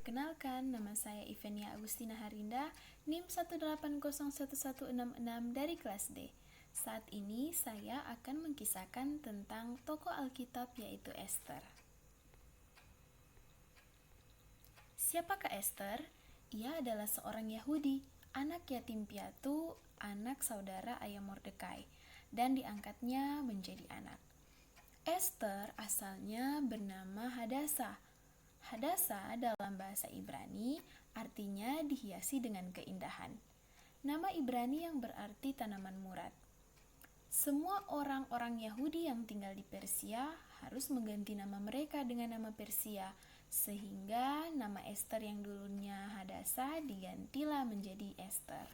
Perkenalkan, nama saya Ivenia Agustina Harinda, NIM 1801166 dari kelas D. Saat ini saya akan mengkisahkan tentang tokoh Alkitab yaitu Ester. Siapakah Ester? Ia adalah seorang Yahudi, anak yatim piatu, anak saudara ayah Mordekai, dan diangkatnya menjadi anak. Ester asalnya bernama Hadasa. Hadasa dalam bahasa Ibrani artinya dihiasi dengan keindahan. Nama Ibrani yang berarti tanaman murad. Semua orang-orang Yahudi yang tinggal di Persia harus mengganti nama mereka dengan nama Persia, sehingga nama Ester yang dulunya Hadasa digantilah menjadi Ester.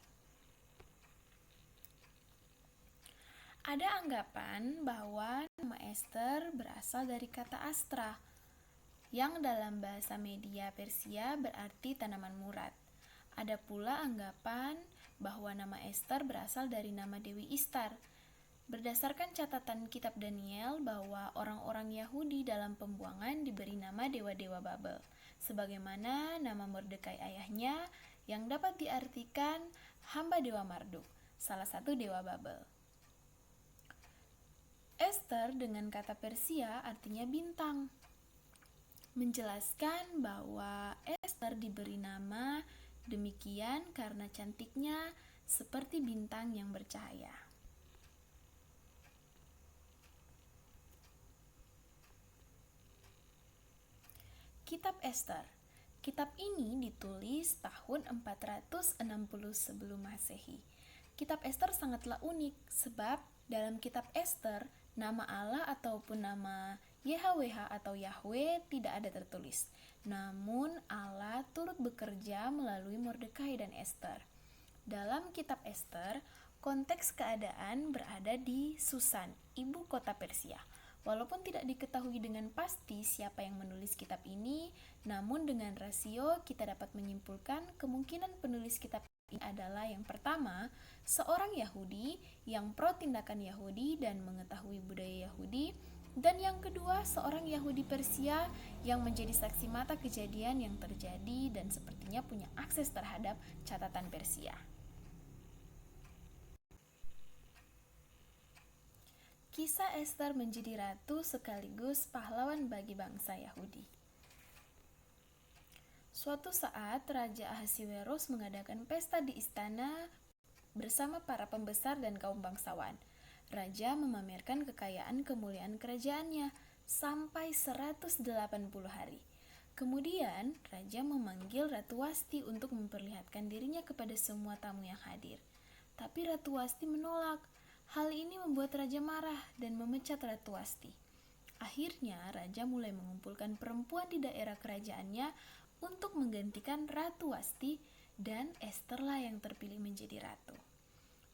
Ada anggapan bahwa nama Ester berasal dari kata astra, yang dalam bahasa media Persia berarti tanaman murad. Ada pula anggapan bahwa nama Ester berasal dari nama Dewi Istar. Berdasarkan catatan kitab Daniel bahwa orang-orang Yahudi dalam pembuangan diberi nama dewa-dewa Babel, sebagaimana nama Mordekai ayahnya yang dapat diartikan hamba dewa Marduk, salah satu dewa Babel. Ester dengan kata Persia artinya bintang, menjelaskan bahwa Ester diberi nama demikian karena cantiknya seperti bintang yang bercahaya. Kitab Ester. Kitab ini ditulis tahun 460 sebelum Masehi. Kitab Ester sangatlah unik sebab dalam kitab Ester nama Allah ataupun nama YHWH atau Yahweh tidak ada tertulis. Namun Allah turut bekerja melalui Mordekai dan Ester. Dalam kitab Ester, konteks keadaan berada di Susan, ibu kota Persia. Walaupun tidak diketahui dengan pasti siapa yang menulis kitab ini, namun dengan rasio kita dapat menyimpulkan kemungkinan penulis kitab ini adalah yang pertama, seorang Yahudi yang pro tindakan Yahudi dan mengetahui budaya Yahudi, dan yang kedua, seorang Yahudi Persia yang menjadi saksi mata kejadian yang terjadi dan sepertinya punya akses terhadap catatan Persia. Kisah Ester menjadi ratu sekaligus pahlawan bagi bangsa Yahudi. Suatu saat, Raja Ahasiweros mengadakan pesta di istana bersama para pembesar dan kaum bangsawan. Raja memamerkan kekayaan kemuliaan kerajaannya sampai 180 hari. Kemudian, Raja memanggil Ratu Wasti untuk memperlihatkan dirinya kepada semua tamu yang hadir. Tapi Ratu Wasti menolak. Hal ini membuat Raja marah dan memecat Ratu Wasti. Akhirnya, Raja mulai mengumpulkan perempuan di daerah kerajaannya untuk menggantikan Ratu Wasti, dan Esterlah yang terpilih menjadi ratu.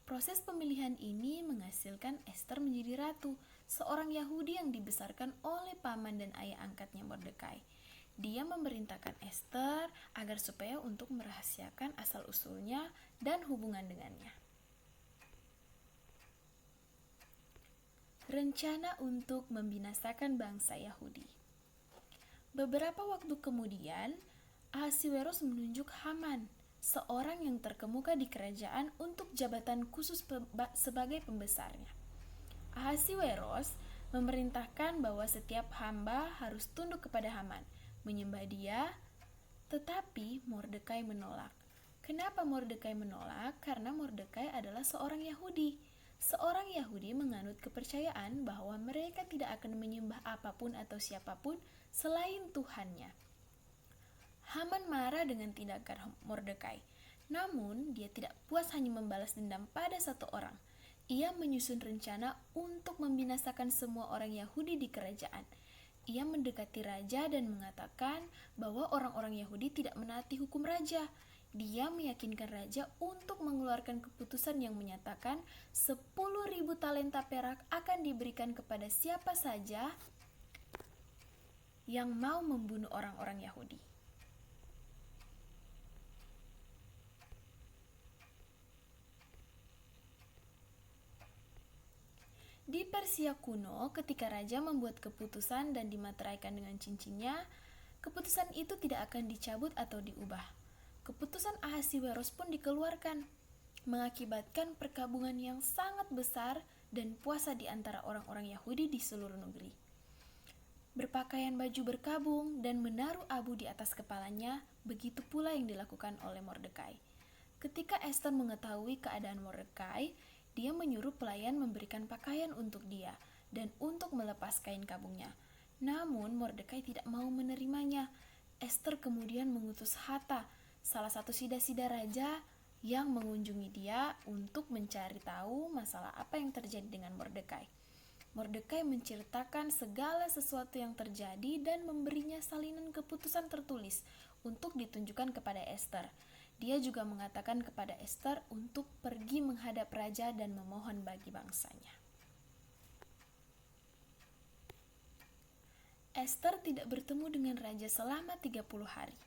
Proses pemilihan ini menghasilkan Ester menjadi ratu, seorang Yahudi yang dibesarkan oleh paman dan ayah angkatnya Mordekai. Dia memerintahkan Ester agar supaya untuk merahasiakan asal-usulnya dan hubungan dengannya. Rencana untuk membinasakan bangsa Yahudi. Beberapa waktu kemudian, Ahasiweros menunjuk Haman, seorang yang terkemuka di kerajaan untuk jabatan khusus sebagai pembesarnya. Ahasiweros memerintahkan bahwa setiap hamba harus tunduk kepada Haman, menyembah dia, tetapi Mordekai menolak. Kenapa Mordekai menolak? Karena Mordekai adalah seorang Yahudi. Seorang Yahudi menganut kepercayaan bahwa mereka tidak akan menyembah apapun atau siapapun selain Tuhannya. Haman marah dengan tindakan Mordekai. Namun, dia tidak puas hanya membalas dendam pada satu orang. Ia menyusun rencana untuk membinasakan semua orang Yahudi di kerajaan. Ia mendekati raja dan mengatakan bahwa orang-orang Yahudi tidak menaati hukum raja. Dia meyakinkan raja untuk mengeluarkan keputusan yang menyatakan 10.000 talenta perak akan diberikan kepada siapa saja yang mau membunuh orang-orang Yahudi. Di Persia kuno, ketika raja membuat keputusan dan dimateraikan dengan cincinnya, Keputusan itu tidak akan dicabut atau diubah. Keputusan Ahasiweros pun dikeluarkan, mengakibatkan perkabungan yang sangat besar dan puasa di antara orang-orang Yahudi di seluruh negeri. Berpakaian baju berkabung dan menaruh abu di atas kepalanya, begitu pula yang dilakukan oleh Mordekai. Ketika Ester mengetahui keadaan Mordekai, dia menyuruh pelayan memberikan pakaian untuk dia dan untuk melepas kain kabungnya. Namun Mordekai tidak mau menerimanya. Ester kemudian mengutus Hata, salah satu sida-sida raja, yang mengunjungi dia untuk mencari tahu masalah apa yang terjadi dengan Mordekai. Mordekai menceritakan segala sesuatu yang terjadi dan memberinya salinan keputusan tertulis untuk ditunjukkan kepada Ester. Dia juga mengatakan kepada Ester untuk pergi menghadap raja dan memohon bagi bangsanya. Ester tidak bertemu dengan raja selama 30 hari.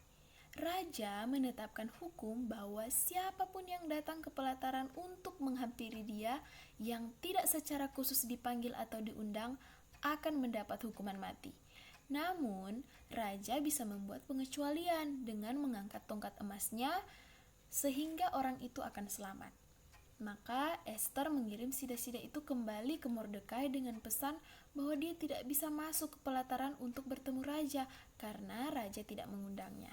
Raja menetapkan hukum bahwa siapapun yang datang ke pelataran untuk menghampiri dia yang tidak secara khusus dipanggil atau diundang akan mendapat hukuman mati. Namun, raja bisa membuat pengecualian dengan mengangkat tongkat emasnya sehingga orang itu akan selamat. Maka Ester mengirim sida-sida itu kembali ke Mordekai dengan pesan bahwa dia tidak bisa masuk ke pelataran untuk bertemu raja karena raja tidak mengundangnya.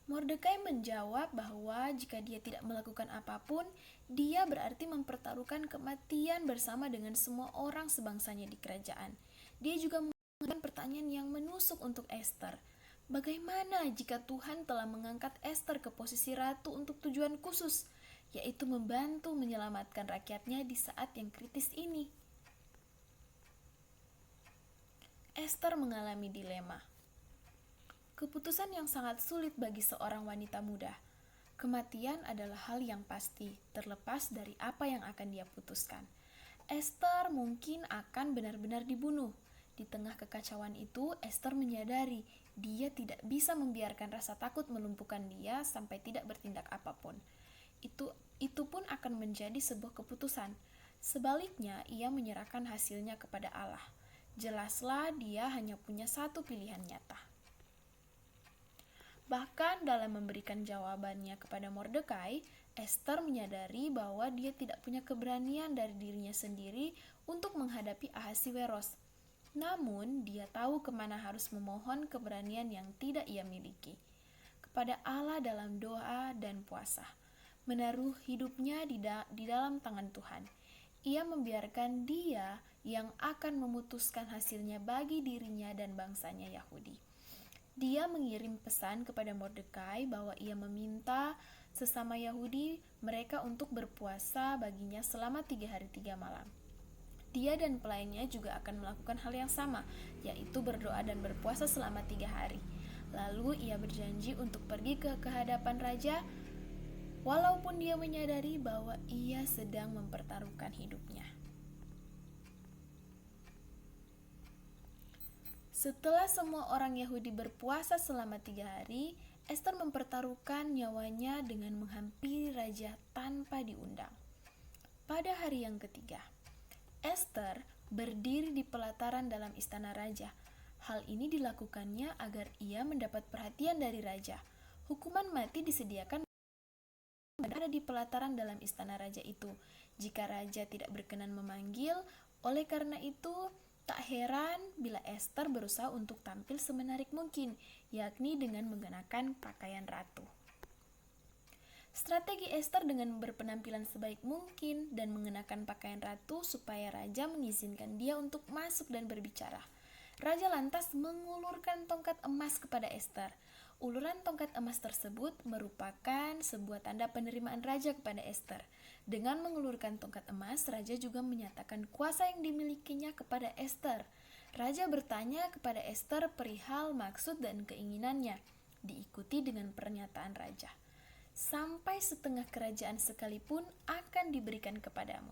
Mordekai menjawab bahwa jika dia tidak melakukan apapun, dia berarti mempertaruhkan kematian bersama dengan semua orang sebangsanya di kerajaan. Dia juga mengajukan pertanyaan yang menusuk untuk Ester. Bagaimana jika Tuhan telah mengangkat Ester ke posisi ratu untuk tujuan khusus, yaitu membantu menyelamatkan rakyatnya di saat yang kritis ini? Ester mengalami dilema. Keputusan yang sangat sulit bagi seorang wanita muda. Kematian adalah hal yang pasti, terlepas dari apa yang akan dia putuskan. Ester mungkin akan benar-benar dibunuh. Di tengah kekacauan itu, Ester menyadari dia tidak bisa membiarkan rasa takut melumpuhkan dia sampai tidak bertindak apapun. Itu pun akan menjadi sebuah keputusan. Sebaliknya, ia menyerahkan hasilnya kepada Allah. Jelaslah dia hanya punya satu pilihan nyata. Bahkan dalam memberikan jawabannya kepada Mordekai, Ester menyadari bahwa dia tidak punya keberanian dari dirinya sendiri untuk menghadapi Ahasiweros. Namun, dia tahu kemana harus memohon keberanian yang tidak ia miliki. Kepada Allah dalam doa dan puasa. Menaruh hidupnya di dalam tangan Tuhan. Ia membiarkan dia yang akan memutuskan hasilnya bagi dirinya dan bangsanya Yahudi. Dia mengirim pesan kepada Mordekai bahwa ia meminta sesama Yahudi mereka untuk berpuasa baginya selama 3 hari 3 malam. Dia dan pelayannya juga akan melakukan hal yang sama, yaitu berdoa dan berpuasa selama 3 hari. Lalu ia berjanji untuk pergi ke hadapan raja, walaupun dia menyadari bahwa ia sedang mempertaruhkan hidupnya. Setelah semua orang Yahudi berpuasa selama 3 hari, Ester mempertaruhkan nyawanya dengan menghampiri raja tanpa diundang. Pada hari yang ketiga, Ester berdiri di pelataran dalam istana raja. Hal ini dilakukannya agar ia mendapat perhatian dari raja. Hukuman mati disediakan ada di pelataran dalam istana raja itu. Jika raja tidak berkenan memanggil, oleh karena itu tak heran bila Ester berusaha untuk tampil semenarik mungkin, yakni dengan mengenakan pakaian ratu. Strategi Ester dengan berpenampilan sebaik mungkin dan mengenakan pakaian ratu supaya raja mengizinkan dia untuk masuk dan berbicara. Raja lantas mengulurkan tongkat emas kepada Ester. Uluran tongkat emas tersebut merupakan sebuah tanda penerimaan raja kepada Ester. Dengan mengulurkan tongkat emas, raja juga menyatakan kuasa yang dimilikinya kepada Ester. Raja bertanya kepada Ester perihal maksud dan keinginannya, diikuti dengan pernyataan raja. Sampai setengah kerajaan sekalipun akan diberikan kepadamu.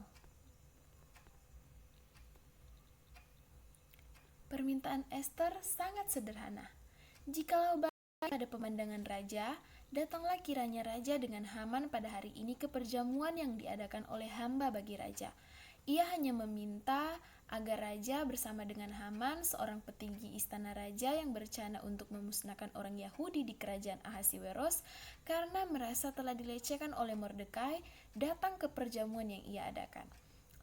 Permintaan Ester sangat sederhana. Jikalau pada pemandangan raja, datanglah kiranya raja dengan Haman pada hari ini ke perjamuan yang diadakan oleh hamba bagi raja. Ia hanya meminta agar raja bersama dengan Haman, seorang petinggi istana raja yang berencana untuk memusnahkan orang Yahudi di kerajaan Ahasiweros karena merasa telah dilecehkan oleh Mordekai, datang ke perjamuan yang ia adakan.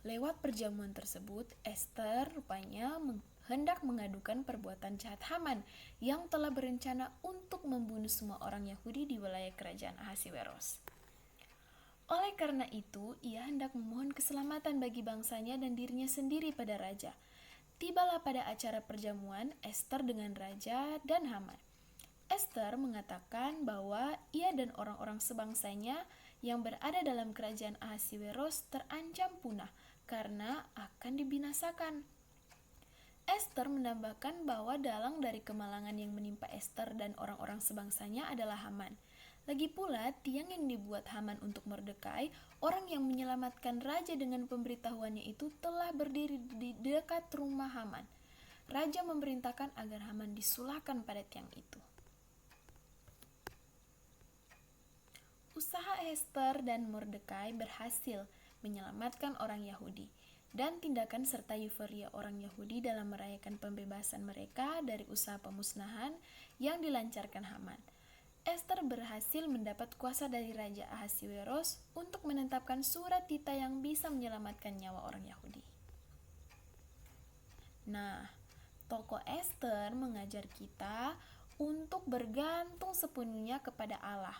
Lewat perjamuan tersebut, Ester rupanya hendak mengadukan perbuatan jahat Haman yang telah berencana untuk membunuh semua orang Yahudi di wilayah kerajaan Ahasiweros. Oleh karena itu, ia hendak memohon keselamatan bagi bangsanya dan dirinya sendiri pada raja. Tibalah pada acara perjamuan Ester dengan raja dan Haman. Ester mengatakan bahwa ia dan orang-orang sebangsanya yang berada dalam kerajaan Ahasiweros terancam punah karena akan dibinasakan. Ester menambahkan bahwa dalang dari kemalangan yang menimpa Ester dan orang-orang sebangsanya adalah Haman. Lagi pula, tiang yang dibuat Haman untuk Mordekai, orang yang menyelamatkan raja dengan pemberitahuannya itu telah berdiri di dekat rumah Haman. Raja memerintahkan agar Haman disulahkan pada tiang itu. Usaha Ester dan Mordekai berhasil menyelamatkan orang Yahudi, dan tindakan serta euforia orang Yahudi dalam merayakan pembebasan mereka dari usaha pemusnahan yang dilancarkan Haman. Ester berhasil mendapat kuasa dari Raja Ahasiweros untuk menetapkan surat tita yang bisa menyelamatkan nyawa orang Yahudi. Nah, tokoh Ester mengajar kita untuk bergantung sepenuhnya kepada Allah,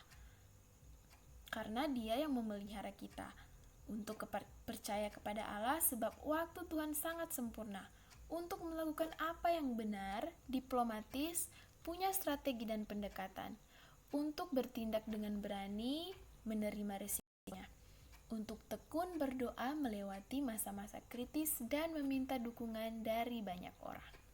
karena Dia yang memelihara kita. Untuk percaya kepada Allah sebab waktu Tuhan sangat sempurna. Untuk melakukan apa yang benar, diplomatis, punya strategi dan pendekatan. Untuk bertindak dengan berani, menerima risikonya. Untuk tekun berdoa melewati masa-masa kritis dan meminta dukungan dari banyak orang.